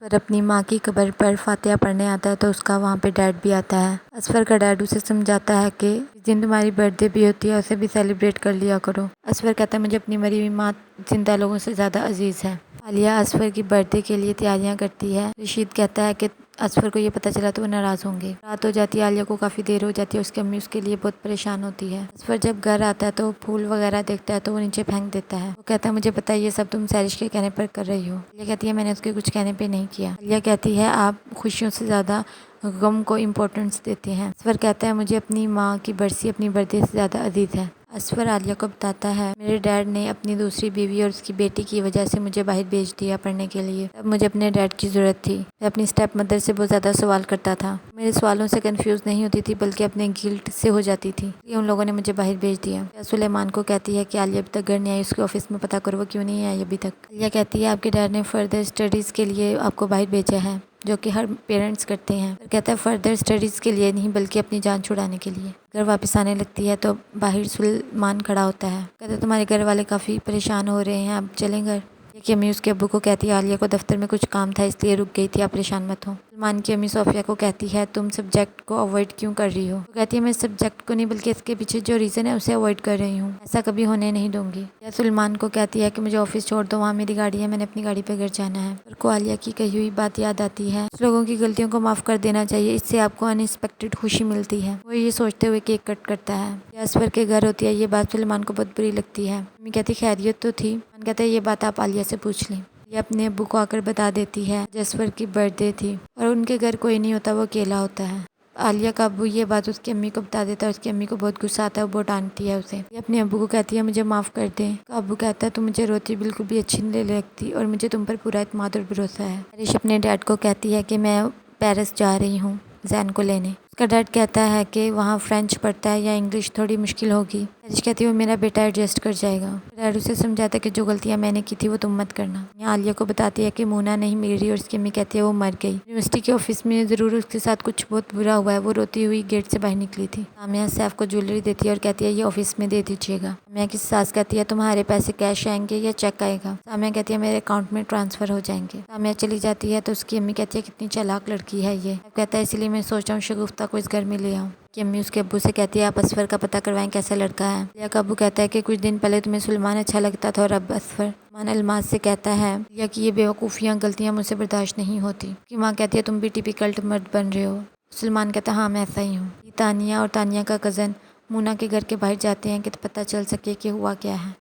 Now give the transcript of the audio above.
پر اپنی ماں کی قبر پر فاتحہ پڑھنے آتا ہے تو اس کا وہاں پہ ڈیڈ بھی آتا ہے۔ اصفر کا ڈیڈ اسے سمجھاتا ہے کہ جس دن تمہاری برتھ ڈے بھی ہوتی ہے اسے بھی سیلیبریٹ کر لیا کرو۔ اصفر کہتا ہے مجھے اپنی مری ہوئی ماں زندہ لوگوں سے زیادہ عزیز ہے۔ عالیہ اصفر کی برتھ ڈے کے لیے تیاریاں کرتی ہے۔ رشید کہتا ہے کہ اصفر کو یہ پتہ چلا تو وہ ناراض ہوں گے۔ رات ہو جاتی ہے، عالیہ کو کافی دیر ہو جاتی ہے، اس کی امی اس کے لیے بہت پریشان ہوتی ہے۔ اصفر جب گھر آتا ہے تو پھول وغیرہ دیکھتا ہے تو وہ نیچے پھینک دیتا ہے۔ وہ کہتا ہے مجھے پتہ ہے یہ سب تم سیرش کے کہنے پر کر رہی ہو۔ عالیہ کہتی ہے میں نے اس کے کچھ کہنے پہ نہیں کیا۔ عالیہ کہتی ہے آپ خوشیوں سے زیادہ غم کو امپورٹنس دیتے ہیں۔ اصفر کہتا ہے مجھے اپنی ماں کی برسی اپنی برتھ ڈے سے زیادہ عزیز ہے۔ اصفر عالیہ کو بتاتا ہے میرے ڈیڈ نے اپنی دوسری بیوی اور اس کی بیٹی کی وجہ سے مجھے باہر بھیج دیا پڑھنے کے لیے۔ اب مجھے اپنے ڈیڈ کی ضرورت تھی۔ میں اپنی اسٹیپ مدر سے بہت زیادہ سوال کرتا تھا، میرے سوالوں سے کنفیوز نہیں ہوتی تھی بلکہ اپنے گلٹ سے ہو جاتی تھی، یہ ان لوگوں نے مجھے باہر بھیج دیا۔ سلیمان کو کہتی ہے کہ عالیہ ابھی تک گھر نہیں آئی، اس کے آفس میں پتہ کرو وہ کیوں نہیں آئی ابھی تک۔ عالیہ کہتی ہے آپ کے ڈیڈ نے فردر اسٹڈیز کے لیے آپ کو باہر بھیجا ہے، جو کہ ہر پیرنٹس کرتے ہیں۔ کہتا ہے فردر اسٹڈیز کے لیے نہیں بلکہ اپنی جان چھڑانے کے لیے۔ گھر واپس آنے لگتی ہے تو باہر سلیمان کھڑا ہوتا ہے۔ کہتا ہے تمہارے گھر والے کافی پریشان ہو رہے ہیں، اب چلیں گھر؟ کہ امی اس کے ابو کو کہتی ہے عالیہ کو دفتر میں کچھ کام تھا اس لیے رک گئی تھی، آپ پریشان مت ہو۔ سلمان کی امی صوفیہ کو کہتی ہے تم سبجیکٹ کو اوائڈ کیوں کر رہی ہو؟ وہ کہتی ہے میں سبجیکٹ کو نہیں بلکہ اس کے پیچھے جو ریزن ہے اسے اوائڈ کر رہی ہوں، ایسا کبھی ہونے نہیں دوں گی۔ یا سلمان کو کہتی ہے کہ مجھے آفس چھوڑ دو، وہاں میری گاڑی ہے، میں نے اپنی گاڑی پہ گھر جانا ہے۔ اور کو عالیہ کی کہی ہوئی بات یاد آتی ہے، لوگوں کی غلطیوں کو معاف کر دینا چاہیے، اس سے آپ کو ان ایکسپیکٹڈ خوشی ملتی ہے۔ وہ یہ سوچتے ہوئے کیک کٹ کرتا ہے۔ یہ اصفر کے گھر ہوتی ہے، یہ بات سلیمان کو بہت بری لگتی ہے۔ امی کہتی خیریت تو تھی؟ سلمان کہتا ہے یہ بات آپ عالیہ سے پوچھ لیں۔ یہ اپنے ابو کو آ کر بتا دیتی ہے اصفر کی برتھ ڈے تھی اور ان کے گھر کوئی نہیں ہوتا، وہ اکیلا ہوتا ہے۔ عالیہ کا ابو یہ بات اس کی امی کو بتا دیتا ہے، اس کی امی کو بہت غصہ آتا ہے، وہ بہت ڈانٹتی ہے اسے۔ یہ اپنے ابو کو کہتی ہے مجھے معاف کر دیں۔ ابو کہتا ہے تم مجھے روتی بالکل بھی اچھی نہیں لگتی اور مجھے تم پر پورا اعتماد اور بھروسہ ہے۔ سیرش اپنے ڈیڈ کو کہتی ہے کہ میں پیرس جا رہی ہوں زین کو لینے۔ اس کا ڈیڈ کہتا ہے کہ وہاں فرینچ پڑھتا ہے یا انگلش تھوڑی مشکل ہوگی۔ سیرش کہتی ہے وہ میرا بیٹا ایڈجسٹ کر جائے گا۔ ڈیڈ اسے سمجھاتا ہے کہ جو غلطیاں میں نے کی تھی وہ تم مت کرنا۔ یہاں عالیہ کو بتاتی ہے کہ مونا نہیں مل رہی اور اس کی امی کہتی ہے وہ مر گئی۔ یونیورسٹی کے آفس میں ضرور اس کے ساتھ کچھ بہت برا ہوا ہے، وہ روتی ہوئی گیٹ سے باہر نکلی تھی۔ سامیہ سیف کو جویلری دیتی ہے اور کہتی ہے یہ آفس میں دے دیجیے گا۔ سامیہ کی ساس کہتی ہے تمہارے پیسے کیش آئیں گے یا چیک آئے گا؟ سامیہ کہتی ہے میرے اکاؤنٹ میں ٹرانسفر ہو جائیں گے۔ سامیہ چلی جاتی ہے تو اس کی امی کہتی ہے کتنی چالاک لڑکی ہے یہ، کہتا ہے اسی لیے میں سوچ رہا ہوں شگفتہ کو اس گھر میں لے آؤں۔ کہ امی اس کے ابو سے کہتی ہے آپ اصفر کا پتہ کروائیں کیسا لڑکا ہے۔ عالیہ کا ابو کہتا ہے کہ کچھ دن پہلے تمہیں سلیمان اچھا لگتا تھا اور اب اصفر۔ سلیمان الماس سے کہتا ہے عالیہ کی یہ بیوقوفیاں غلطیاں مجھ سے برداشت نہیں ہوتی۔ کہ ماں کہتی ہے تم بھی ٹیپیکل مرد بن رہے ہو۔ سلیمان کہتا ہے ہاں میں ایسا ہی ہوں۔ تانیہ اور تانیہ کا کزن مونا کے گھر کے باہر جاتے ہیں کہ پتہ چل سکے کہ ہوا کیا ہے۔